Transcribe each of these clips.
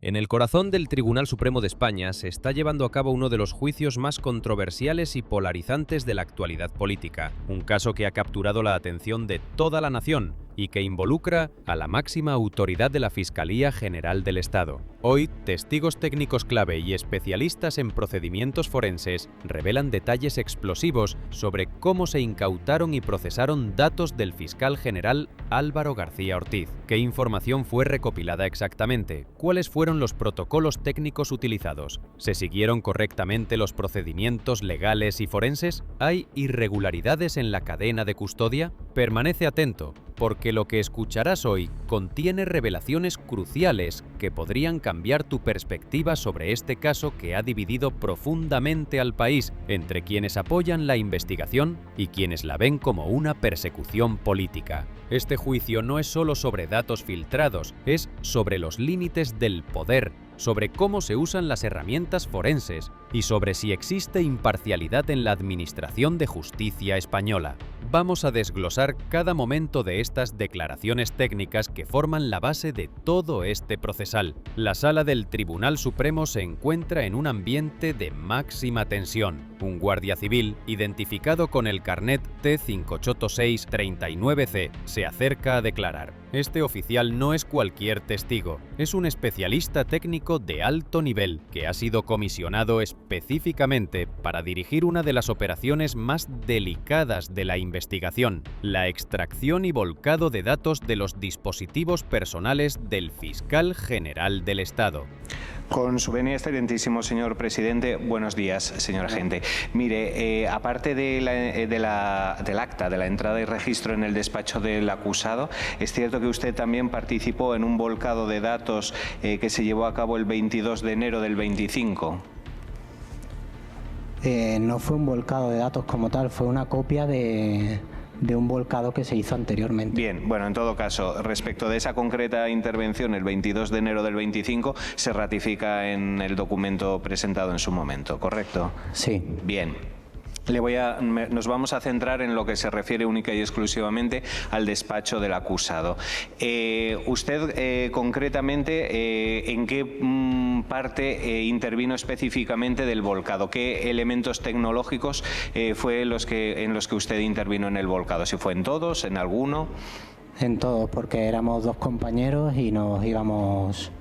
En el corazón del Tribunal Supremo de España se está llevando a cabo uno de los juicios más controversiales y polarizantes de la actualidad política, un caso que ha capturado la atención de toda la nación y que involucra a la máxima autoridad de la Fiscalía General del Estado. Hoy, testigos técnicos clave y especialistas en procedimientos forenses revelan detalles explosivos sobre cómo se incautaron y procesaron datos del fiscal general Álvaro García Ortiz. ¿Qué información fue recopilada exactamente? ¿Cuáles fueron los protocolos técnicos utilizados? ¿Se siguieron correctamente los procedimientos legales y forenses? ¿Hay irregularidades en la cadena de custodia? Permanece atento, porque lo que escucharás hoy contiene revelaciones cruciales que podrían cambiar tu perspectiva sobre este caso que ha dividido profundamente al país entre quienes apoyan la investigación y quienes la ven como una persecución política. Este juicio no es solo sobre datos filtrados, es sobre los límites del poder, sobre cómo se usan las herramientas forenses y sobre si existe imparcialidad en la administración de justicia española. Vamos a desglosar cada momento de estas declaraciones técnicas que forman la base de todo este procesal. La sala del Tribunal Supremo se encuentra en un ambiente de máxima tensión. Un guardia civil, identificado con el carnet T588639C, se acerca a declarar. Este oficial no es cualquier testigo, es un especialista técnico de alto nivel que ha sido comisionado específicamente para dirigir una de las operaciones más delicadas de la investigación, la extracción y volcado de datos de los dispositivos personales del fiscal general del Estado. Con su venia, excelentísimo señor presidente, buenos días, señor agente. Mire, aparte del acta de la entrada y registro en el despacho del acusado, es cierto que usted también participó en un volcado de datos que se llevó a cabo el 22 de enero del 25. No fue un volcado de datos como tal, fue una copia de un volcado que se hizo anteriormente. Bien, bueno, en todo caso, respecto de esa concreta intervención, el 22 de enero del 25, se ratifica en el documento presentado en su momento, ¿correcto? Sí. Bien. Nos vamos a centrar en lo que se refiere única y exclusivamente al despacho del acusado. Usted, concretamente, ¿en qué parte intervino específicamente del volcado? ¿Qué elementos tecnológicos fue en los que usted intervino en el volcado? ¿Si fue en todos, en alguno? En todos, porque éramos dos compañeros y nos íbamos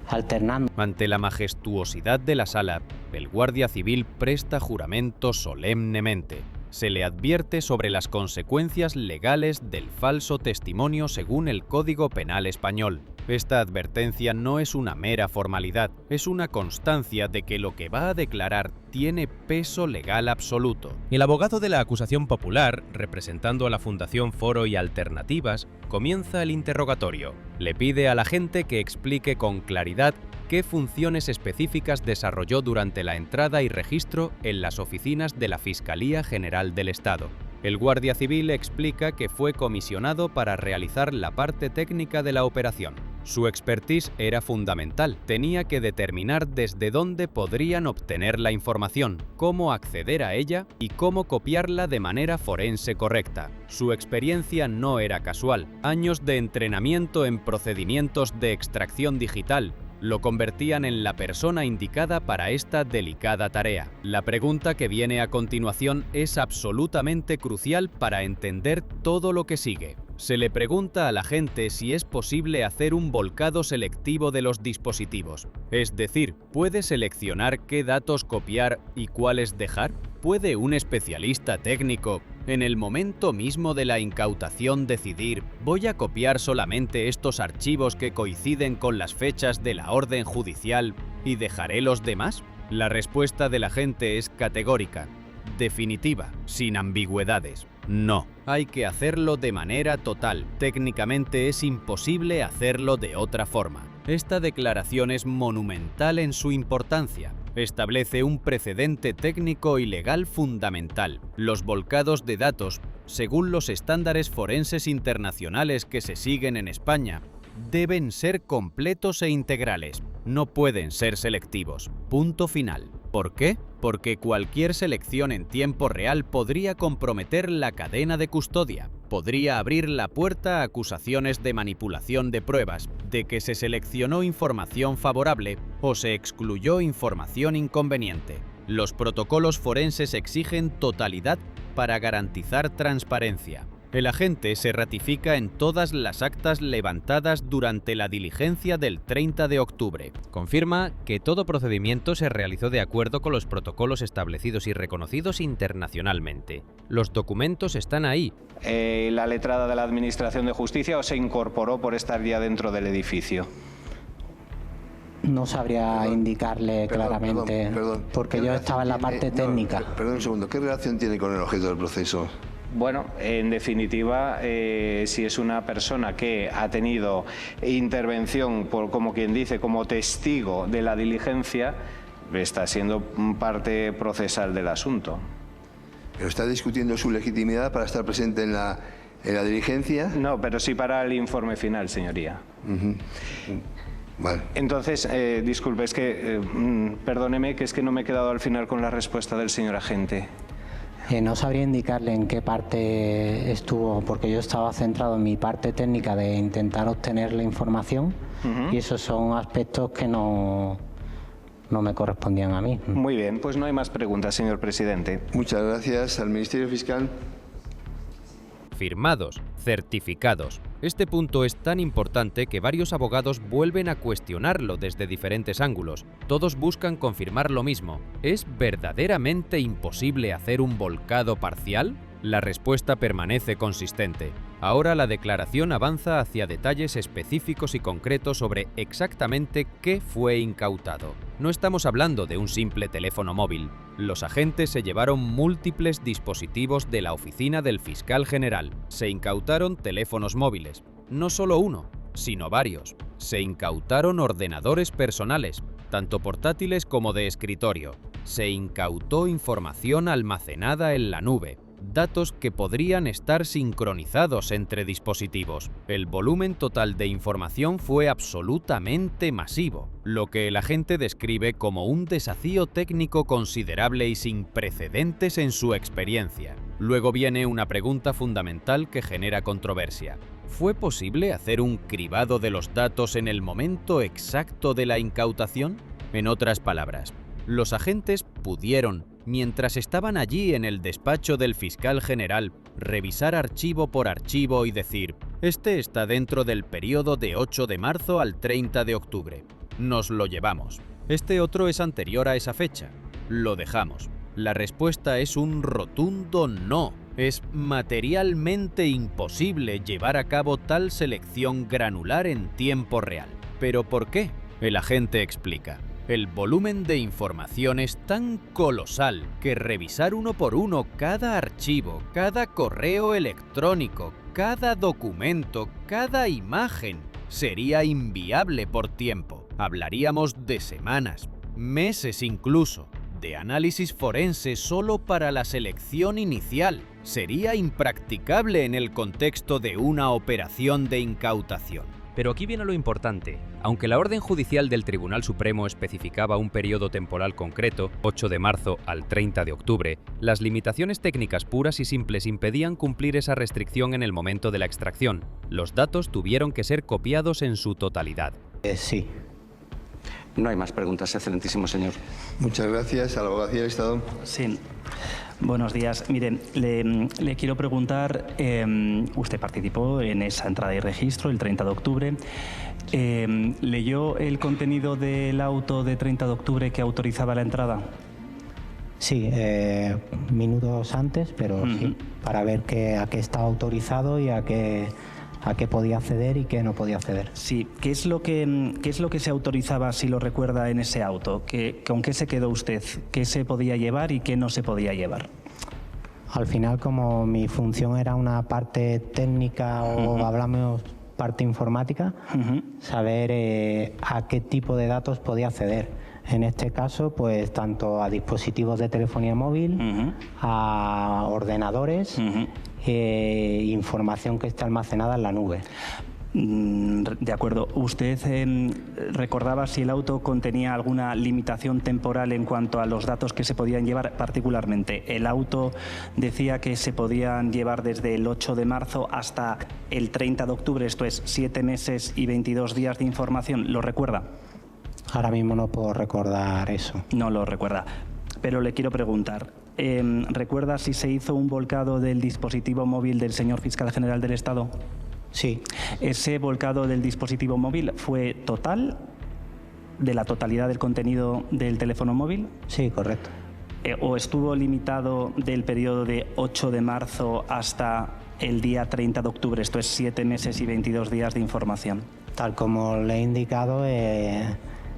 alternando. Ante la majestuosidad de la sala, el guardia civil presta juramento solemnemente. Se le advierte sobre las consecuencias legales del falso testimonio según el Código Penal español. Esta advertencia no es una mera formalidad, es una constancia de que lo que va a declarar tiene peso legal absoluto. El abogado de la acusación popular, representando a la Fundación Foro y Alternativas, comienza el interrogatorio. Le pide a la agente que explique con claridad qué funciones específicas desarrolló durante la entrada y registro en las oficinas de la Fiscalía General del Estado. El guardia civil explica que fue comisionado para realizar la parte técnica de la operación. Su expertise era fundamental. Tenía que determinar desde dónde podrían obtener la información, cómo acceder a ella y cómo copiarla de manera forense correcta. Su experiencia no era casual. Años de entrenamiento en procedimientos de extracción digital lo convertían en la persona indicada para esta delicada tarea. La pregunta que viene a continuación es absolutamente crucial para entender todo lo que sigue. Se le pregunta a la gente si es posible hacer un volcado selectivo de los dispositivos. Es decir, ¿puede seleccionar qué datos copiar y cuáles dejar? ¿Puede un especialista técnico, en el momento mismo de la incautación, decidir «voy a copiar solamente estos archivos que coinciden con las fechas de la orden judicial y dejaré los demás»? La respuesta de la gente es categórica, definitiva, sin ambigüedades. No, hay que hacerlo de manera total. Técnicamente es imposible hacerlo de otra forma. Esta declaración es monumental en su importancia. Establece un precedente técnico y legal fundamental. Los volcados de datos, según los estándares forenses internacionales que se siguen en España, deben ser completos e integrales. No pueden ser selectivos. Punto final. ¿Por qué? Porque cualquier selección en tiempo real podría comprometer la cadena de custodia. Podría abrir la puerta a acusaciones de manipulación de pruebas, de que se seleccionó información favorable o se excluyó información inconveniente. Los protocolos forenses exigen totalidad para garantizar transparencia. El agente se ratifica en todas las actas levantadas durante la diligencia del 30 de octubre. Confirma que todo procedimiento se realizó de acuerdo con los protocolos establecidos y reconocidos internacionalmente. Los documentos están ahí. ¿La letrada de la Administración de Justicia o se incorporó por estar ya dentro del edificio? No sabría indicarle claramente, porque yo estaba en la parte técnica. Perdón un segundo, ¿qué relación tiene con el objeto del proceso? Bueno, en definitiva, si es una persona que ha tenido intervención, como quien dice, como testigo de la diligencia, está siendo parte procesal del asunto. ¿Pero está discutiendo su legitimidad para estar presente en la diligencia? No, pero sí para el informe final, señoría. Vale. Entonces, disculpe, es que, perdóneme, que es que no me he quedado al final con la respuesta del señor agente. No sabría indicarle en qué parte estuvo, porque yo estaba centrado en mi parte técnica de intentar obtener la información y esos son aspectos que no me correspondían a mí. Muy bien, pues no hay más preguntas, señor presidente. Muchas gracias al Ministerio Fiscal. Firmados, certificados. Este punto es tan importante que varios abogados vuelven a cuestionarlo desde diferentes ángulos. Todos buscan confirmar lo mismo. ¿Es verdaderamente imposible hacer un volcado parcial? La respuesta permanece consistente. Ahora la declaración avanza hacia detalles específicos y concretos sobre exactamente qué fue incautado. No estamos hablando de un simple teléfono móvil. Los agentes se llevaron múltiples dispositivos de la oficina del fiscal general. Se incautaron teléfonos móviles. No solo uno, sino varios. Se incautaron ordenadores personales, tanto portátiles como de escritorio. Se incautó información almacenada en la nube. Datos que podrían estar sincronizados entre dispositivos. El volumen total de información fue absolutamente masivo, lo que el agente describe como un desafío técnico considerable y sin precedentes en su experiencia. Luego viene una pregunta fundamental que genera controversia. ¿Fue posible hacer un cribado de los datos en el momento exacto de la incautación? En otras palabras, los agentes pudieron, mientras estaban allí en el despacho del fiscal general, revisar archivo por archivo y decir: este está dentro del periodo de 8 de marzo al 30 de octubre. Nos lo llevamos. Este otro es anterior a esa fecha. Lo dejamos. La respuesta es un rotundo no. Es materialmente imposible llevar a cabo tal selección granular en tiempo real. ¿Pero por qué? El agente explica. El volumen de información es tan colosal que revisar uno por uno cada archivo, cada correo electrónico, cada documento, cada imagen sería inviable por tiempo. Hablaríamos de semanas, meses incluso, de análisis forense solo para la selección inicial. Sería impracticable en el contexto de una operación de incautación. Pero aquí viene lo importante. Aunque la orden judicial del Tribunal Supremo especificaba un periodo temporal concreto, 8 de marzo al 30 de octubre, las limitaciones técnicas puras y simples impedían cumplir esa restricción en el momento de la extracción. Los datos tuvieron que ser copiados en su totalidad. Sí. No hay más preguntas, excelentísimo señor. Muchas gracias. A la Abogacía del Estado. Sí. Buenos días. Mire, le quiero preguntar, usted participó en esa entrada y registro el 30 de octubre. ¿Leyó el contenido del auto de 30 de octubre que autorizaba la entrada? Sí, minutos antes, pero sí, para ver a qué estaba autorizado y a qué podía acceder y qué no podía acceder. Sí, ¿qué es lo que se autorizaba, si lo recuerda, en ese auto? ¿Con qué se quedó usted? ¿Qué se podía llevar y qué no se podía llevar? Al final, como mi función era una parte técnica o hablamos parte informática, saber a qué tipo de datos podía acceder. En este caso, pues tanto a dispositivos de telefonía móvil, a ordenadores, información que está almacenada en la nube. De acuerdo. ¿Usted recordaba si el auto contenía alguna limitación temporal en cuanto a los datos que se podían llevar? Particularmente, el auto decía que se podían llevar desde el 8 de marzo hasta el 30 de octubre, esto es 7 meses y 22 días de información. ¿Lo recuerda? Ahora mismo no puedo recordar eso. No lo recuerda. Pero le quiero preguntar, ¿recuerda si se hizo un volcado del dispositivo móvil del señor fiscal general del Estado? Sí. ¿Ese volcado del dispositivo móvil fue total, de la totalidad del contenido del teléfono móvil? Sí, correcto. ¿O estuvo limitado del periodo de 8 de marzo hasta el día 30 de octubre, esto es 7 meses y 22 días de información? Tal como le he indicado,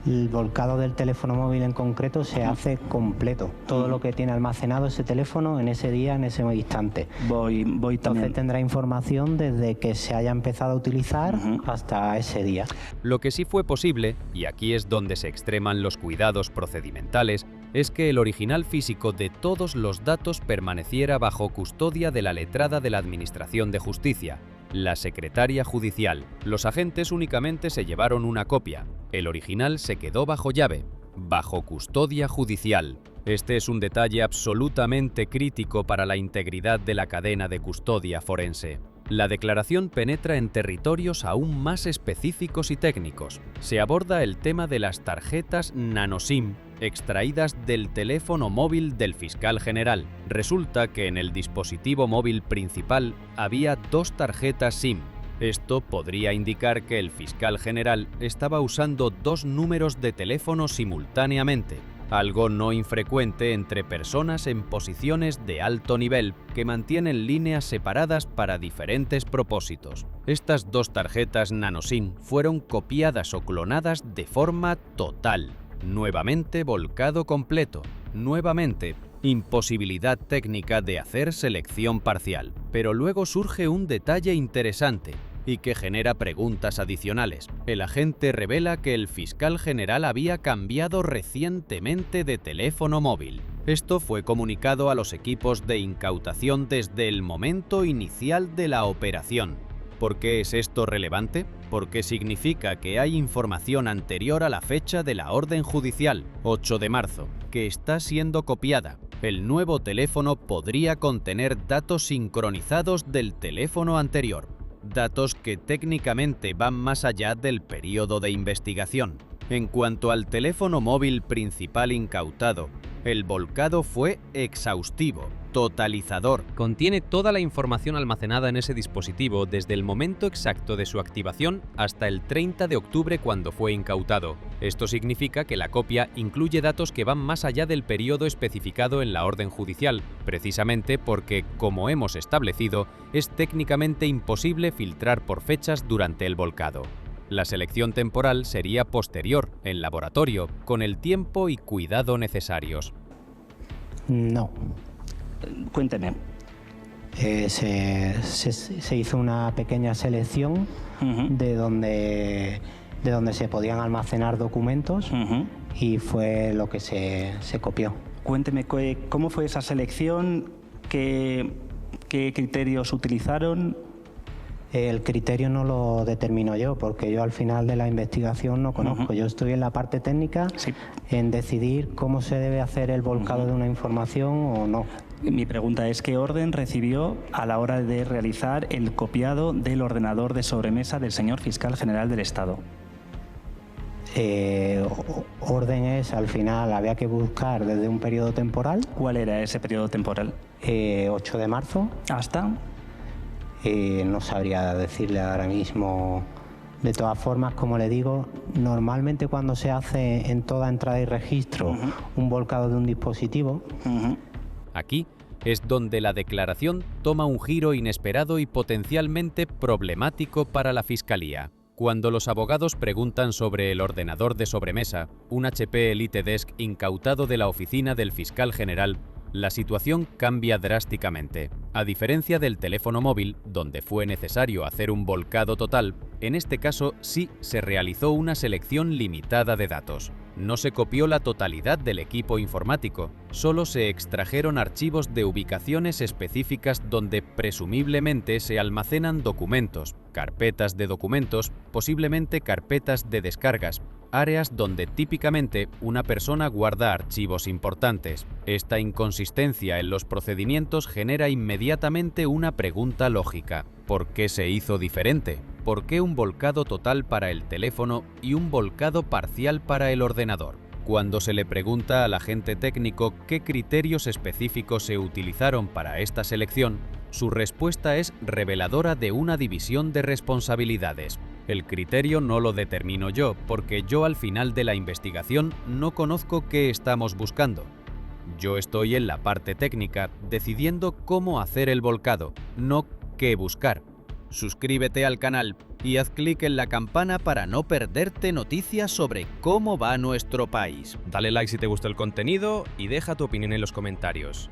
el volcado del teléfono móvil en concreto se hace completo. Todo lo que tiene almacenado ese teléfono en ese día, en ese instante. Entonces tendrá información desde que se haya empezado a utilizar hasta ese día. Lo que sí fue posible, y aquí es donde se extreman los cuidados procedimentales, es que el original físico de todos los datos permaneciera bajo custodia de la letrada de la Administración de Justicia, la secretaria judicial. Los agentes únicamente se llevaron una copia. El original se quedó bajo llave, bajo custodia judicial. Este es un detalle absolutamente crítico para la integridad de la cadena de custodia forense. La declaración penetra en territorios aún más específicos y técnicos. Se aborda el tema de las tarjetas nanoSIM extraídas del teléfono móvil del fiscal general. Resulta que en el dispositivo móvil principal había 2 tarjetas SIM. Esto podría indicar que el fiscal general estaba usando 2 números de teléfono simultáneamente, algo no infrecuente entre personas en posiciones de alto nivel que mantienen líneas separadas para diferentes propósitos. Estas 2 tarjetas nanoSIM fueron copiadas o clonadas de forma total. Nuevamente volcado completo. Nuevamente imposibilidad técnica de hacer selección parcial. Pero luego surge un detalle interesante y que genera preguntas adicionales. El agente revela que el fiscal general había cambiado recientemente de teléfono móvil. Esto fue comunicado a los equipos de incautación desde el momento inicial de la operación. ¿Por qué es esto relevante? Porque significa que hay información anterior a la fecha de la orden judicial, 8 de marzo, que está siendo copiada. El nuevo teléfono podría contener datos sincronizados del teléfono anterior. Datos que técnicamente van más allá del periodo de investigación. En cuanto al teléfono móvil principal incautado, el volcado fue exhaustivo, totalizador. Contiene toda la información almacenada en ese dispositivo desde el momento exacto de su activación hasta el 30 de octubre cuando fue incautado. Esto significa que la copia incluye datos que van más allá del periodo especificado en la orden judicial, precisamente porque, como hemos establecido, es técnicamente imposible filtrar por fechas durante el volcado. La selección temporal sería posterior, en laboratorio, con el tiempo y cuidado necesarios. No. Cuénteme. Se hizo una pequeña selección de donde se podían almacenar documentos y fue lo que se copió. Cuénteme, ¿cómo fue esa selección? ¿Qué criterios utilizaron? El criterio no lo determino yo, porque yo al final de la investigación no conozco. Yo estoy en la parte técnica, en decidir cómo se debe hacer el volcado de una información o no. Mi pregunta es, ¿qué orden recibió a la hora de realizar el copiado del ordenador de sobremesa del señor fiscal general del Estado? Orden es, al final, había que buscar desde un periodo temporal. ¿Cuál era ese periodo temporal? 8 de marzo. ¿Hasta? No sabría decirle ahora mismo. De todas formas, como le digo, normalmente cuando se hace en toda entrada y registro un volcado de un dispositivo... Aquí es donde la declaración toma un giro inesperado y potencialmente problemático para la Fiscalía. Cuando los abogados preguntan sobre el ordenador de sobremesa, un HP EliteDesk incautado de la oficina del fiscal general, la situación cambia drásticamente. A diferencia del teléfono móvil, donde fue necesario hacer un volcado total, en este caso sí se realizó una selección limitada de datos. No se copió la totalidad del equipo informático, solo se extrajeron archivos de ubicaciones específicas donde presumiblemente se almacenan documentos, carpetas de documentos, posiblemente carpetas de descargas, áreas donde típicamente una persona guarda archivos importantes. Esta inconsistencia en los procedimientos genera inmediatamente una pregunta lógica. ¿Por qué se hizo diferente? ¿Por qué un volcado total para el teléfono y un volcado parcial para el ordenador? Cuando se le pregunta al agente técnico qué criterios específicos se utilizaron para esta selección, su respuesta es reveladora de una división de responsabilidades. El criterio no lo determino yo, porque yo al final de la investigación no conozco qué estamos buscando. Yo estoy en la parte técnica, decidiendo cómo hacer el volcado, no qué buscar. Suscríbete al canal y haz clic en la campana para no perderte noticias sobre cómo va nuestro país. Dale like si te gustó el contenido y deja tu opinión en los comentarios.